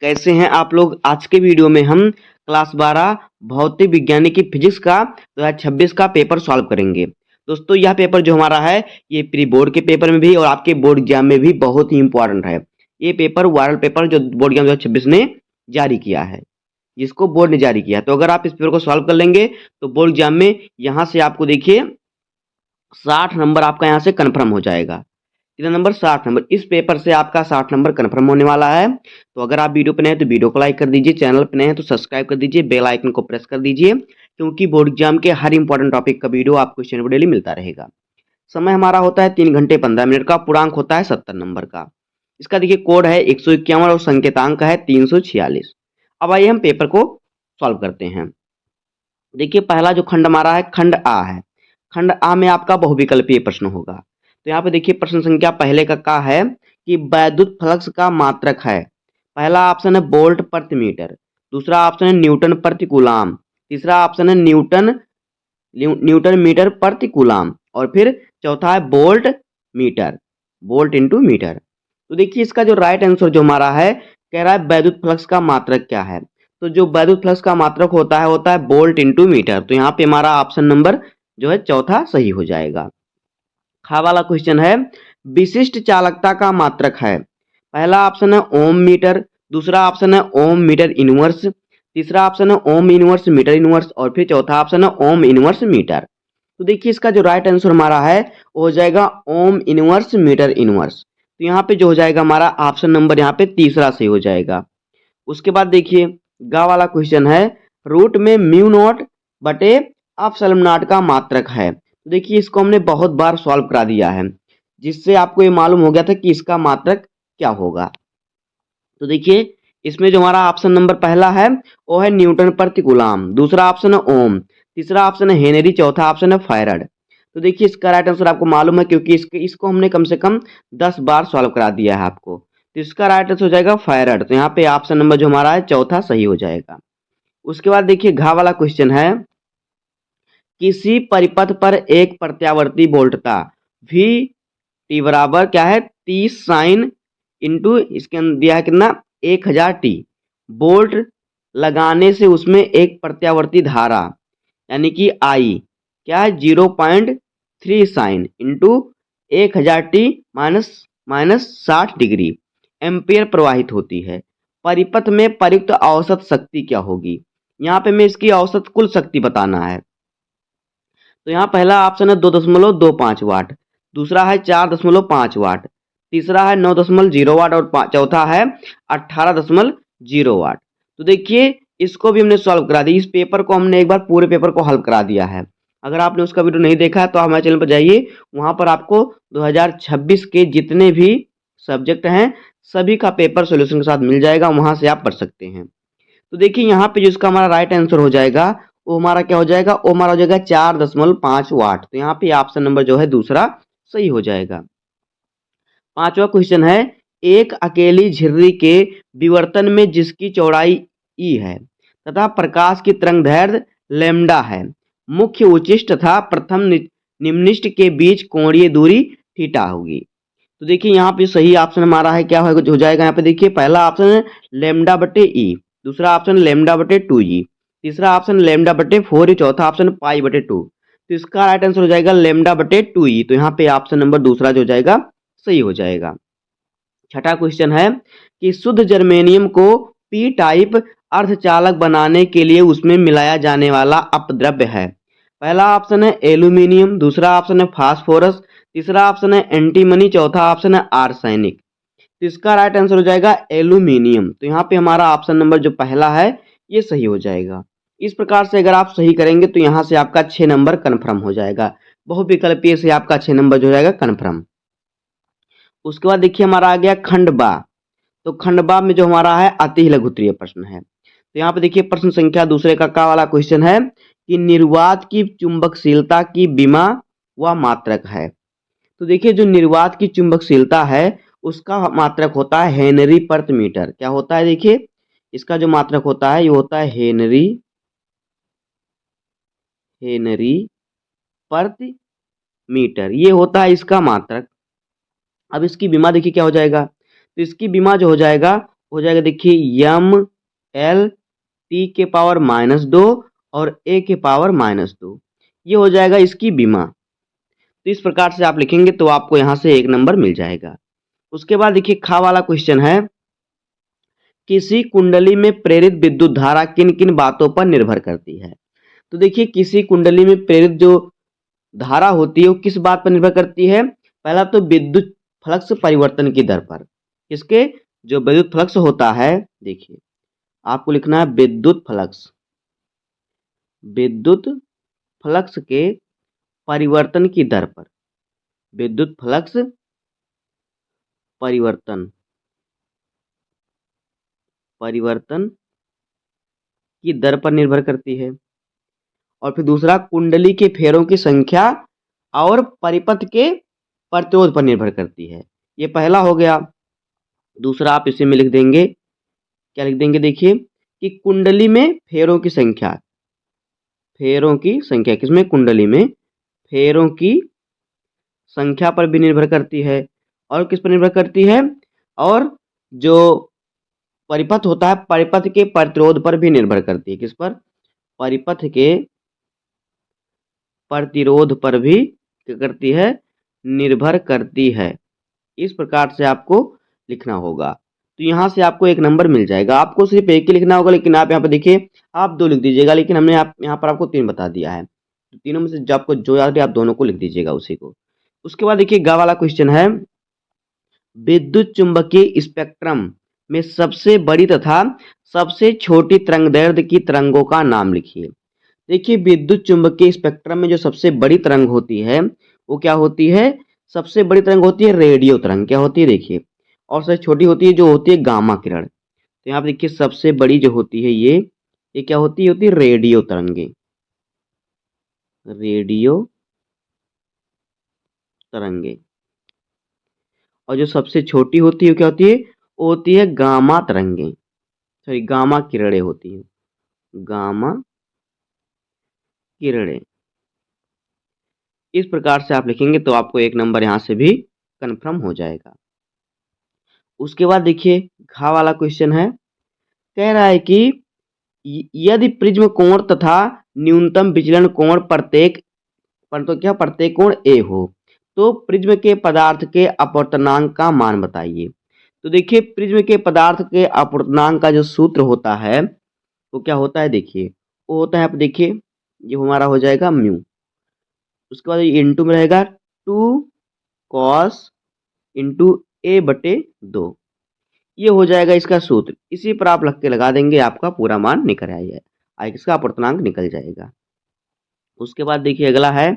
कैसे हैं आप लोग। आज के वीडियो में हम क्लास 12 भौतिक विज्ञानी की फिजिक्स का 2026 का पेपर सॉल्व करेंगे। दोस्तों यह पेपर जो हमारा है ये प्री बोर्ड के पेपर में भी और आपके बोर्ड एग्जाम में भी बहुत ही इंपॉर्टेंट है। ये पेपर वायरल पेपर जो बोर्ड एग्जाम 2026 ने जारी किया है, जिसको बोर्ड ने जारी किया। तो अगर आप इस पेपर को सॉल्व कर लेंगे तो बोर्ड एग्जाम में यहाँ से आपको देखिए 60 नंबर आपका यहाँ से कन्फर्म हो जाएगा। कितना नंबर? 60 नंबर। इस पेपर से आपका 60 नंबर कन्फर्म होने वाला है। तो अगर आप वीडियो पे नए हैं तो वीडियो को लाइक कर दीजिए, चैनल पे नए हैं तो सब्सक्राइब कर दीजिए, बेल आइकन को प्रेस कर दीजिए, क्योंकि बोर्ड एग्जाम के हर इंपॉर्टेंट टॉपिक का वीडियो आपको इस चैनल पर डेली मिलता रहेगा। समय हमारा होता है 3 घंटे 15 मिनट का, पूर्णांक होता है 70 नंबर का। इसका देखिए कोड है 151 और संकेतांक है 346। अब आइए हम पेपर को सॉल्व करते हैं। देखिए पहला जो खंड हमारा है खंड आ है। खंड आ में आपका बहुविकल्पीय प्रश्न होगा। तो यहाँ पे देखिए प्रश्न संख्या पहले का है कि वैद्युत फ्लक्स का मात्रक है। पहला ऑप्शन है वोल्ट प्रति मीटर, दूसरा ऑप्शन है न्यूटन प्रति कूलाम, तीसरा ऑप्शन है न्यूटन मीटर प्रति कूलाम और फिर चौथा है volt meter, volt into meter. तो देखिए इसका जो राइट आंसर जो हमारा है कह रहा है वैद्युत फ्लक्स का मात्रक क्या है। तो जो वैद्युत फ्लक्स का मात्रक होता है वोल्ट इंटू मीटर। तो यहाँ पे हमारा ऑप्शन नंबर जो है चौथा सही हो जाएगा। खा वाला क्वेश्चन है विशिष्ट चालकता का मात्रक है। पहला ऑप्शन है ओम मीटर, दूसरा ऑप्शन है ओम मीटर इनवर्स, तीसरा ऑप्शन है ओम इनवर्स मीटर इनवर्स और फिर चौथा ऑप्शन है ओम इनवर्स मीटर। तो देखिए इसका जो राइट आंसर हमारा है वो हो जाएगा ओम इनवर्स मीटर इनवर्स। तो यहाँ पे जो हो जाएगा हमारा ऑप्शन नंबर यहाँ पे तीसरा सही हो जाएगा। उसके बाद देखिए गा वाला क्वेश्चन है रूट में म्यू नॉट बटे अपसलन नॉट का मात्रक है। तो देखिए इसको हमने बहुत बार सॉल्व करा दिया है, जिससे आपको ये मालूम हो गया था कि इसका मात्रक क्या होगा। तो देखिए इसमें जो हमारा ऑप्शन नंबर पहला है वो है न्यूटन प्रति कूलाम, दूसरा ऑप्शन है ओम, तीसरा ऑप्शन है हेनरी, चौथा ऑप्शन है फैराड। तो देखिए इसका राइट आंसर आपको मालूम है क्योंकि इसको हमने कम से कम 10 बार सॉल्व करा दिया है आपको। तो इसका राइट आंसर हो जाएगा फैराड। तो यहाँ पे ऑप्शन नंबर जो हमारा है चौथा सही हो जाएगा। उसके बाद देखिए घा वाला क्वेश्चन है किसी परिपथ पर एक प्रत्यावर्ती वोल्टता V टी बराबर क्या है 30 साइन इंटू इसके अंदर दिया है कितना 1000 टी वोल्ट लगाने से उसमें एक प्रत्यावर्ती धारा यानी कि I क्या है 0.3 sine into 1000 T minus 60 degree ampere प्रवाहित होती है। परिपथ में प्रयुक्त औसत शक्ति क्या होगी। यहाँ पे मैं इसकी औसत कुल शक्ति बताना है। तो यहाँ पहला ऑप्शन है 2.25 वाट, दूसरा है 4.5 वाट, तीसरा है 9.0 वाट और चौथा है 18.0 वाट। तो देखिए इसको भी हमने सॉल्व करा दी। इस पेपर को हमने एक बार पूरे पेपर को हल करा दिया है। अगर आपने उसका वीडियो नहीं देखा है तो हमारे चैनल पर जाइए, वहां पर आपको 2026 के जितने भी सब्जेक्ट हैं सभी का पेपर सोल्यूशन के साथ मिल जाएगा, वहां से आप पढ़ सकते हैं। तो देखिए यहाँ पे जो इसका हमारा राइट आंसर हो जाएगा वो हमारा क्या हो जाएगा, वो हमारा हो जाएगा 4.5 वाट। तो यहाँ पे ऑप्शन नंबर जो है दूसरा सही हो जाएगा। पांचवा क्वेश्चन है एक अकेली झिर्री के विवर्तन में जिसकी चौड़ाई ई है तथा प्रकाश की तरंगदैर्घ्य लैम्डा है, मुख्य उच्चिष्ट तथा प्रथम निम्निष्ट के बीच कोणीय दूरी थीटा होगी। तो देखिए यहाँ पे सही ऑप्शन हमारा है क्या हो जाएगा। यहाँ पे देखिए पहला ऑप्शन है लैम्डा बटे ई, दूसरा ऑप्शन लैम्डा बटे 2g, तीसरा ऑप्शन लैम्डा बटे 4e, चौथा ऑप्शन पाई बटे 2। तो इसका राइट आंसर हो जाएगा लैम्डा बटे 2e। तो यहाँ पे ऑप्शन नंबर दूसरा जो हो जाएगा सही हो जाएगा। छठा क्वेश्चन है कि शुद्ध जर्मेनियम को पी टाइप अर्धचालक बनाने के लिए उसमें मिलाया जाने वाला अपद्रव्य है। पहला ऑप्शन है एल्यूमिनियम, दूसरा ऑप्शन है फास्फोरस, तीसरा ऑप्शन है एंटीमनी, चौथा ऑप्शन है आर्सेनिक। तो इसका राइट आंसर हो जाएगा एल्यूमिनियम। तो यहाँ पे हमारा ऑप्शन नंबर जो पहला है ये सही हो जाएगा। इस प्रकार से अगर आप सही करेंगे तो यहाँ से आपका 6 नंबर कन्फर्म हो जाएगा। बहुविकल्पीय से आपका 6 नंबर जो हो जाएगा कन्फर्म। उसके बाद देखिए हमारा आ गया खंड बा। तो खंड बा में जो हमारा है अति लघुत्तरीय प्रश्न है। तो यहाँ पे देखिए प्रश्न संख्या दूसरे का वाला क्वेश्चन है कि निर्वात की चुंबकशीलता की विमा व मात्रक है। तो देखिए जो निर्वात की चुंबकशीलता है उसका मात्रक होता है हेनरी प्रति मीटर। क्या होता है देखिए इसका जो मात्रक होता है ये होता है हेनरी प्रति मीटर, ये होता है इसका मात्रक। अब इसकी विमा देखिए क्या हो जाएगा। तो इसकी विमा जो हो जाएगा हो जाएगा देखिए यम एल टी के पावर -2 और ए के पावर -2, ये हो जाएगा इसकी बीमा। तो इस प्रकार से आप लिखेंगे तो आपको यहाँ से 1 नंबर मिल जाएगा। उसके बाद देखिए खा वाला क्वेश्चन है, किसी कुंडली में प्रेरित विद्युत धारा किन किन बातों पर निर्भर करती है। तो देखिए किसी कुंडली में प्रेरित जो धारा होती है वो किस बात पर निर्भर करती है। पहला तो विद्युत फ्लक्स परिवर्तन की दर पर। किसके, जो विद्युत फ्लक्स होता है, देखिए आपको लिखना है विद्युत फ्लक्स, विद्युत फ्लक्स के परिवर्तन की दर पर, विद्युत फ्लक्स परिवर्तन परिवर्तन की दर पर निर्भर करती है। और फिर दूसरा कुंडली के फेरों की संख्या और परिपथ के प्रतिरोध पर निर्भर करती है। ये पहला हो गया। दूसरा आप इसी में लिख देंगे, क्या लिख देंगे देखिए कि कुंडली में फेरों की संख्या, फेरों की संख्या किसमें, कुंडली में फेरों की संख्या पर भी निर्भर करती है। और किस पर निर्भर करती है, और जो परिपथ होता है परिपथ के प्रतिरोध पर भी निर्भर करती है। किस पर, परिपथ के प्रतिरोध पर भी क्या करती है, निर्भर करती है। इस प्रकार से आपको लिखना होगा। तो यहाँ से आपको 1 नंबर मिल जाएगा। आपको सिर्फ एक ही लिखना होगा, लेकिन आप यहाँ पे देखिए आप 2 लिख दीजिएगा, लेकिन हमने आप यहाँ पर आपको 3 बता दिया है। तो तीनों में से जो आपको जो याद है आप दोनों को लिख दीजिएगा उसी को। उसके बाद देखिए ग वाला क्वेश्चन है, विद्युत चुंबकीय स्पेक्ट्रम में सबसे बड़ी तथा सबसे छोटी तरंगदैर्ध्य की तरंगों का नाम लिखिए। देखिए विद्युत चुंबकीय स्पेक्ट्रम में जो सबसे बड़ी तरंग होती है वो क्या होती है, सबसे बड़ी तरंग होती है रेडियो तरंग। क्या होती है देखिए, और सबसे छोटी होती है जो होती है गामा किरण। तो यहाँ पे देखिए सबसे बड़ी जो होती है ये क्या होती है, रेडियो तरंगे, रेडियो तरंगे। और जो सबसे छोटी होती है वो क्या होती है, वो होती है गामा तरंगे, सॉरी गामा किरणें होती हैं, गामा किरणें। इस प्रकार से आप लिखेंगे तो आपको 1 नंबर यहाँ से भी कन्फर्म हो जाएगा। उसके बाद देखिए घ वाला क्वेश्चन है, कह रहा है कि यदि प्रिज्म कोण तथा न्यूनतम विचलन कोण प्रत्येक कोण ए हो तो प्रिज्म के पदार्थ के अपवर्तनांक का मान बताइए। तो देखिए प्रिज्म के पदार्थ के अपवर्तनांक का जो सूत्र होता है वो क्या होता है, देखिए वो होता है, आप देखिए ये हमारा हो जाएगा म्यू। उसके बाद ये इंटू में रहेगा 2 cos इंटू a/2, ये हो जाएगा इसका सूत्र। इसी पर आप लग के लगा देंगे, आपका पूरा मान निकल आएगा, इसका अपवर्तनांक निकल जाएगा। उसके बाद देखिए अगला है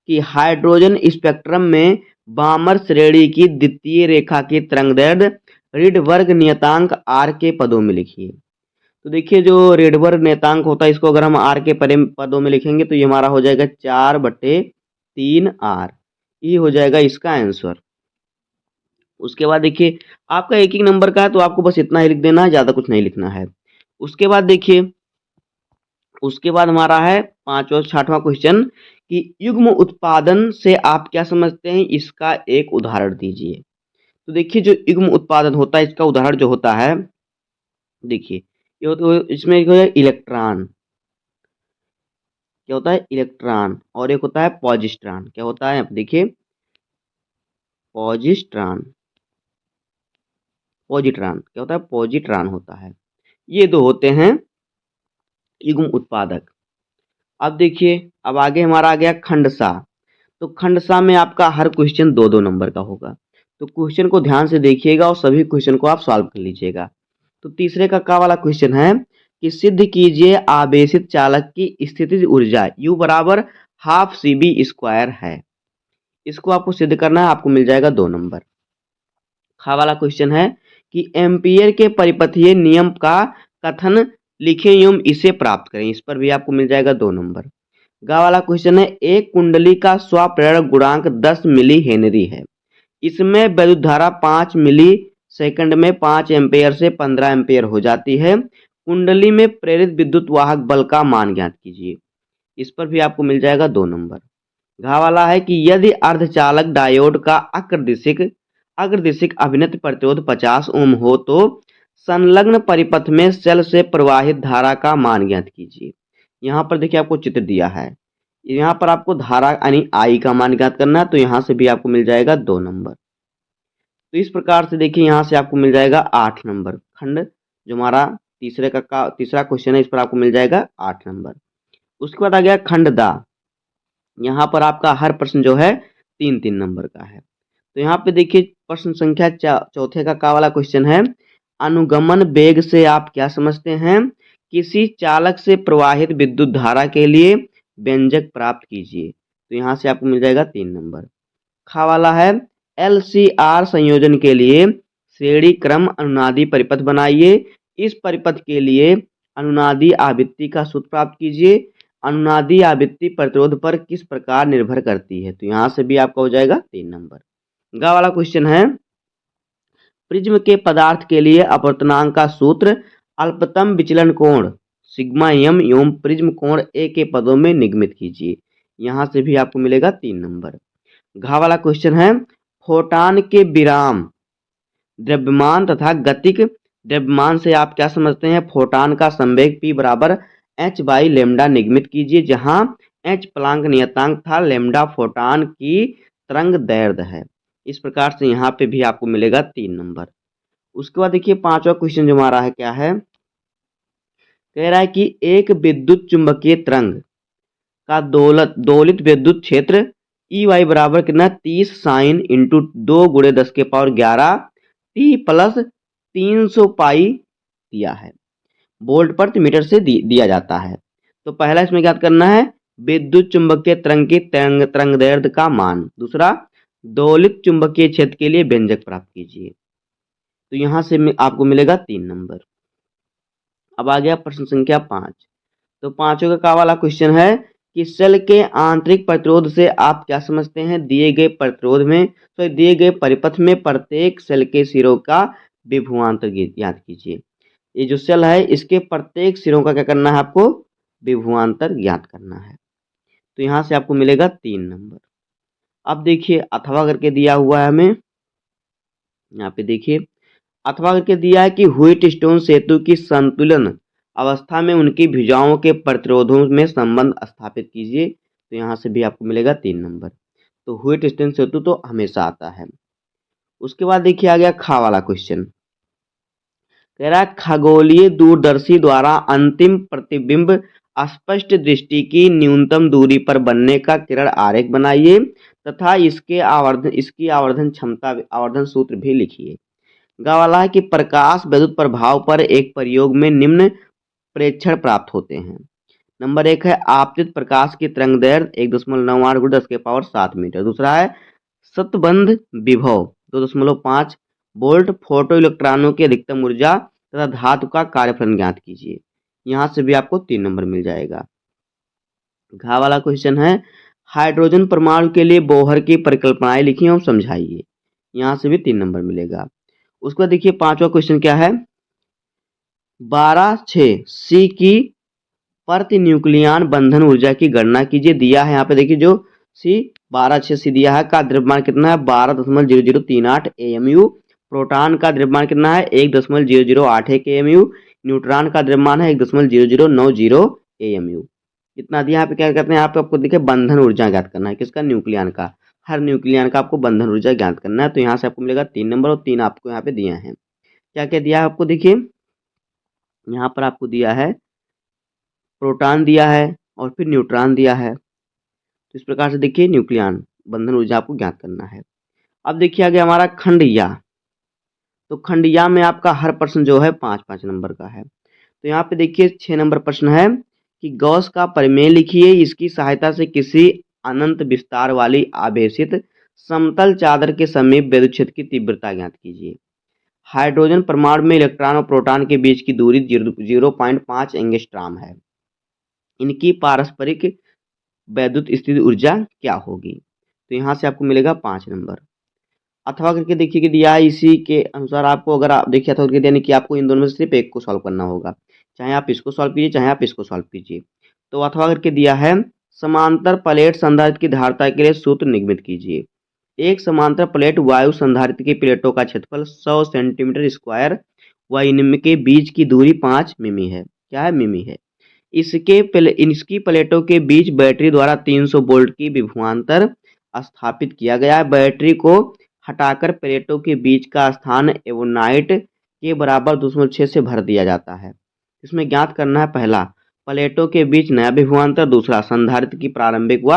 कि हाइड्रोजन स्पेक्ट्रम में बामर श्रेणी की द्वितीय रेखा की तरंगदैर्ध्य रिडबर्ग नियतांक आर के पदों में लिखिए। तो देखिए जो रिडबर्ग नियतांक होता है इसको अगर हम आर के पदों में लिखेंगे तो ये हमारा हो जाएगा 4/3 आर, ये हो जाएगा इसका आंसर। उसके बाद देखिए आपका 1-1 नंबर का है तो आपको बस इतना ही लिख देना है, ज़्यादा कुछ नहीं लिखना है। उसके बाद देखिए उसके बाद हमारा है 5वां 6वां क्वेश्चन कि युग्म उत्पादन से आप क्या समझते हैं, इसका एक उदाहरण दीजिए। तो देखिए जो युग्म उत्पादन होता है इसका उदाहरण जो होता है, देखिए ये इसमें एक होता है इलेक्ट्रॉन, क्या होता है इलेक्ट्रॉन, और एक होता है पॉजिट्रॉन। क्या होता है, आप देखिए पॉजिट्रॉन, पॉजिट्रॉन क्या होता है, पॉजिट्रॉन होता है। ये दो होते हैं युग्म उत्पादक। अब देखिए अब आगे हमारा आ गया खंडसा। तो खंडसा में आपका हर क्वेश्चन 2-2 नंबर का होगा, तो क्वेश्चन को ध्यान से देखिएगा और सभी क्वेश्चन को आप सॉल्व कर लीजिएगा। तो तीसरे का वाला क्वेश्चन है कि सिद्ध कीजिए आवेशित चालक की स्थितिज ऊर्जा U बराबर हाफ CV² है। इसको आपको सिद्ध करना है, आपको मिल जाएगा 2 नंबर। खा वाला क्वेश्चन है कि एम्पियर के परिपथीय नियम का कथन लिखें एवं इसे प्राप्त करें। इस पर भी आपको मिल जाएगा 2 नंबर। गा वाला क्वेश्चन है, एक कुंडली का स्वप्रेरक गुणांक 10 मिली हेनरी है। इसमें विद्युत धारा 5 मिली सेकंड में 5 एम्पेयर से 15 एम्पेयर हो जाती है। कुंडली में प्रेरित विद्युत वाहक बल का मान ज्ञात कीजिए। इस पर भी आपको मिल जाएगा 2 नंबर। घा वाला है कि यदि अर्धचालक डायोड का अग्रदिशिक अभिनित प्रतिरोध 50 ओम हो तो संलग्न परिपथ में सेल से प्रवाहित धारा का मान ज्ञात कीजिए। यहाँ पर देखिए आपको चित्र दिया है, यहाँ पर आपको धारा यानी आई का मान ज्ञात करना है, तो यहाँ से भी आपको मिल जाएगा 2 नंबर। तो इस प्रकार से देखिए यहाँ से आपको मिल जाएगा 8 नंबर। खंड जो हमारा तीसरा क्वेश्चन है, इस पर आपको मिल जाएगा 8 नंबर। उसके बाद आ गया खंड दा। यहाँ पर आपका हर प्रश्न जो है 3-3 नंबर का है। तो यहाँ पे देखिए प्रश्न संख्या चौथे का वाला क्वेश्चन है, अनुगमन वेग से आप क्या समझते हैं? किसी चालक से प्रवाहित विद्युत धारा के लिए व्यंजक प्राप्त कीजिए। तो यहाँ से आपको मिल जाएगा 3 नंबर। खा वाला है, LCR संयोजन के लिए श्रेणी क्रम अनुनादी परिपथ बनाइए। इस परिपथ के लिए अनुनादी आवृत्ति का सूत्र प्राप्त कीजिए। अनुनादी आवृत्ति प्रतिरोध पर किस प्रकार निर्भर करती है? तो यहाँ से भी आपका हो जाएगा 3 नंबर। गा वाला क्वेश्चन है, प्रिज्म के पदार्थ के लिए अपवर्तनांक का सूत्र अल्पतम विचलन कोण सिग्मा एम एवं प्रिज्म कोण ए के पदों में निगमित कीजिए। यहाँ से भी आपको मिलेगा 3 नंबर। घा वाला क्वेश्चन है, फोटान के विराम द्रव्यमान तथा गतिक द्रव्यमान से आप क्या समझते हैं? फोटान का संवेग p बराबर h बाई लेमडा निगमित कीजिए, जहां h प्लांक नियतांक था, लेमडा फोटान की तरंग दैर्ध्य है। इस प्रकार से यहाँ पे भी आपको मिलेगा 3 नंबर। उसके बाद देखिए 5वां क्वेश्चन जो हमारा है क्या है, कह रहा है कि एक विद्युत चुंबकीय तरंग का दोलित विद्युत क्षेत्र ई वाई बराबर कितना 30 साइन इंटू 2 गुणे 10 के पावर 11 टी प्लस 300 पाई दिया है, वोल्ट प्रति मीटर से दिया जाता है। तो पहला इसमें क्या करना है, विद्युत चुंबकीय तरंग की तरंग दैर्ध्य का मान। दूसरा, दोलित चुंबकीय क्षेत्र के लिए व्यंजक प्राप्त कीजिए। तो यहाँ से आपको मिलेगा 3 नंबर। अब आ गया प्रश्न संख्या 5। तो 5वां का वाला क्वेश्चन है कि सेल के आंतरिक प्रतिरोध से आप क्या समझते हैं? दिए गए प्रतिरोध में तो दिए गए परिपथ में प्रत्येक सेल के सिरों का विभवांतर ज्ञात कीजिए। ये जो सेल है इसके प्रत्येक सिरों का क्या करना है? आपको विभवांतर ज्ञात करना है। तो यहाँ से आपको मिलेगा 3 नंबर। अब देखिए अथवा करके दिया हुआ है हमें, यहाँ पे देखिए अथवा करके दिया है कि व्हीटस्टोन सेतु की संतुलन अवस्था में उनकी भुजाओं के प्रतिरोधों में संबंध स्थापित कीजिए। तो यहाँ से भी आपको मिलेगा 3 नंबर। तो व्हीटस्टोन सेतु तो हमेशा आता है। उसके बाद देखिए आ गया खा वाला क्वेश्चन, कह रहा है खगोलीय दूरदर्शी द्वारा अंतिम प्रतिबिंब स्पष्ट दृष्टि की न्यूनतम दूरी पर बनने का किरण आरेख बनाइए तथा इसकी आवर्धन क्षमता आवर्धन सूत्र भी लिखिए। गा वाला है कि प्रकाश विद्युत प्रभाव पर एक प्रयोग में निम्न प्रेक्षण प्राप्त होते हैं। नंबर 1 है आपतित प्रकाश की तरंग दैर्ध्य 1.98 × 10 के पावर 7 मीटर। दूसरा है सतबंध विभव 2.5 वोल्ट। फोटो इलेक्ट्रॉनों की अधिकतम ऊर्जा तथा धातु का कार्यफलन ज्ञात कीजिए। यहाँ से भी आपको 3 नंबर मिल जाएगा। घा वाला क्वेश्चन है हाइड्रोजन परमाणु के लिए बोहर की परिकल्पनाएं लिखिए और समझाइए। यहाँ से भी 3 नंबर मिलेगा। उसके बाद देखिए 5वां क्वेश्चन क्या है, 12(6) सी की प्रति न्यूक्लियन बंधन ऊर्जा की गणना कीजिए। दिया है यहाँ पे देखिए जो सी 12(6) सी दिया है का द्रव्यमान कितना है 12.0038 AMU। प्रोटॉन का द्रव्यमान कितना है 1.0081 AMU। न्यूट्रॉन का द्रव्यमान है 1.0090 AMU। इतना दिया। यहाँ पे क्या करते हैं आपको देखिए बंधन ऊर्जा ज्ञात करना है किसका, न्यूक्लियन का। हर न्यूक्लियन का आपको बंधन ऊर्जा ज्ञात करना है। तो यहाँ से आपको मिलेगा 3 नंबर और 3 आपको यहाँ पे दिए हैं। क्या क्या दिया है आपको देखिए, यहाँ पर आपको दिया है प्रोटॉन दिया है और फिर न्यूट्रॉन दिया है। तो इस प्रकार से देखिए न्यूक्लियन बंधन ऊर्जा आपको ज्ञात करना है। अब देखिए आगे हमारा खंड या, तो खंड या में आपका हर प्रश्न जो है 5-5 नंबर का है। तो यहाँ पे देखिए 6 नंबर प्रश्न है कि गॉस का प्रमेय लिखिए। इसकी सहायता से किसी अनंत विस्तार वाली आवेशित समतल चादर के समीप विद्युत क्षेत्र की तीव्रता ज्ञात कीजिए। हाइड्रोजन परमाणु में इलेक्ट्रॉन और प्रोटॉन के बीच की दूरी 0.5 एंगस्ट्रॉम है। इनकी पारस्परिक वैद्युत स्थिति ऊर्जा क्या होगी? तो यहाँ से आपको मिलेगा 5 नंबर। अथवा करके देखिए कि दिया है, इसी के अनुसार आपको अगर आप देखिए अथवा करके यानी कि आपको इन दोनों में से सिर्फ एक को सॉल्व करना होगा, चाहे आप इसको सॉल्व कीजिए चाहे आप इसको सॉल्व कीजिए। तो अथवा करके दिया है समांतर प्लेट संधारित्र की धारिता के लिए सूत्र निगमित कीजिए। एक समांतर प्लेट वायु संधारित्र की प्लेटों का क्षेत्रफल 100 सेंटीमीटर स्क्वायर व इनके बीच की दूरी 5 मिमी है। क्या है? मिमी है। इसकी प्लेटों के बीच बैटरी द्वारा 300 वोल्ट की विभवांतर स्थापित किया गया है। बैटरी को हटाकर प्लेटों के बीच का स्थान एवोनाइट के बराबर 206 से भर दिया जाता है। इसमें ज्ञात करना है पहला प्लेटों के बीच नया विभवांतर, दूसरा संधारित्र की प्रारंभिक व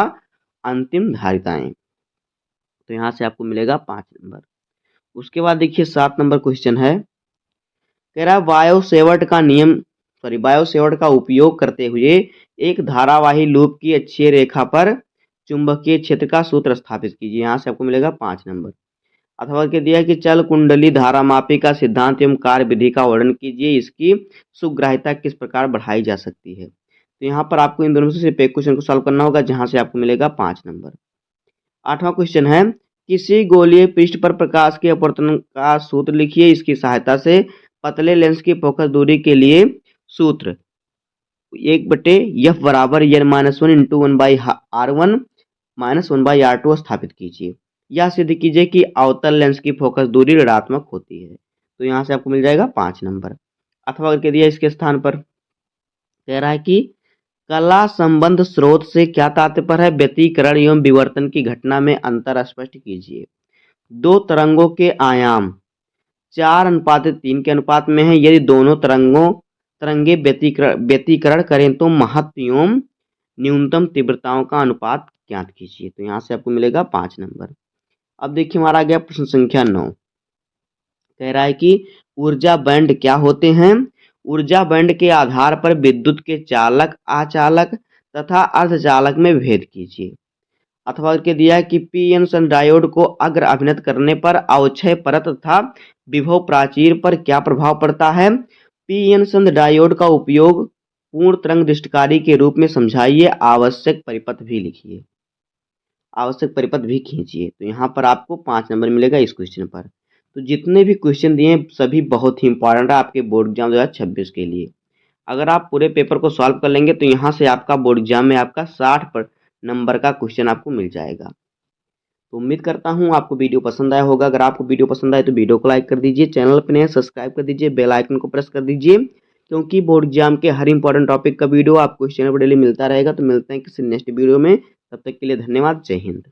अंतिम धारिताएं। तो यहाँ से आपको मिलेगा 5 नंबर। उसके बाद देखिए 7 नंबर क्वेश्चन है, कह रहा है बायोसेवर्ट का उपयोग करते हुए एक धारावाही लूप की अक्षीय रेखा पर चुंबकीय क्षेत्र का सूत्र स्थापित कीजिए। यहाँ से आपको मिलेगा 5 नंबर। अथवा के दिया कि चल कुंडली धारामापी का सिद्धांत एवं कार्य विधि का वर्णन कीजिए, इसकी सुग्राह्यता किस प्रकार बढ़ाई जा सकती है। तो यहाँ पर आपको इन दोनों में से सिर्फ एक क्वेश्चन को सॉल्व करना होगा, जहाँ से आपको मिलेगा 5 नंबर। 8वां क्वेश्चन है, किसी गोलीय पृष्ठ पर प्रकाश के अपवर्तन का सूत्र लिखिए, इसकी सहायता से पतले लेंस की फोकस दूरी के लिए सूत्र 1/f बराबर n-1 into 1/r1 minus 1/r2 स्थापित कीजिए। यह सिद्ध कीजिए कि अवतल लेंस की फोकस दूरी ऋणात्मक होती है। तो यहाँ से आपको मिल जाएगा 5 नंबर। अथवा करके दिया इसके स्थान पर, कह रहा है कि कला संबंध स्रोत से क्या तात्पर्य है, व्यतिकरण एवं विवर्तन की घटना में अंतर स्पष्ट कीजिए। दो तरंगों के आयाम 4:3 के अनुपात में है। यदि दोनों तरंगे व्यतिकरण करें तो महत्व एवं न्यूनतम तीव्रताओं का अनुपात ज्ञात कीजिए। तो यहाँ से आपको मिलेगा 5 नंबर। अब देखिए हमारा आ गया प्रश्न संख्या 9, कह रहा है कि ऊर्जा बैंड क्या होते हैं। ऊर्जा बैंड के आधार पर विद्युत के चालक, आचालक तथा अर्धचालक में भेद कीजिए। अथवा के दिया है कि पी एन सन डायोड को अग्र अभिनत करने पर अवक्षय परत तथा विभव प्राचीर पर क्या प्रभाव पड़ता है। पी एन सन डायोड का उपयोग पूर्ण तरंग दृष्टिकारी के रूप में समझाइए, आवश्यक परिपथ भी लिखिए, आवश्यक परिपथ भी खींचिए। तो यहाँ पर आपको 5 नंबर मिलेगा इस क्वेश्चन पर। तो जितने भी क्वेश्चन दिए सभी बहुत ही इंपॉर्टेंट है आपके बोर्ड एग्जाम 2026 के लिए। अगर आप पूरे पेपर को सॉल्व कर लेंगे तो यहाँ से आपका बोर्ड एग्जाम में आपका 60 नंबर का क्वेश्चन आपको मिल जाएगा। तो उम्मीद करता हूँ आपको वीडियो पसंद आया होगा। अगर आपको वीडियो पसंद आए तो वीडियो को लाइक कर दीजिए, चैनल पर नए सब्सक्राइब कर दीजिए, बेल आइकन को प्रेस कर दीजिए, क्योंकि बोर्ड एग्जाम के हर इंपॉर्टेंट टॉपिक का वीडियो आपको इस चैनल पर डेली मिलता रहेगा। तो मिलते हैं किसी नेक्स्ट वीडियो में, तब तक के लिए धन्यवाद। जय हिंद।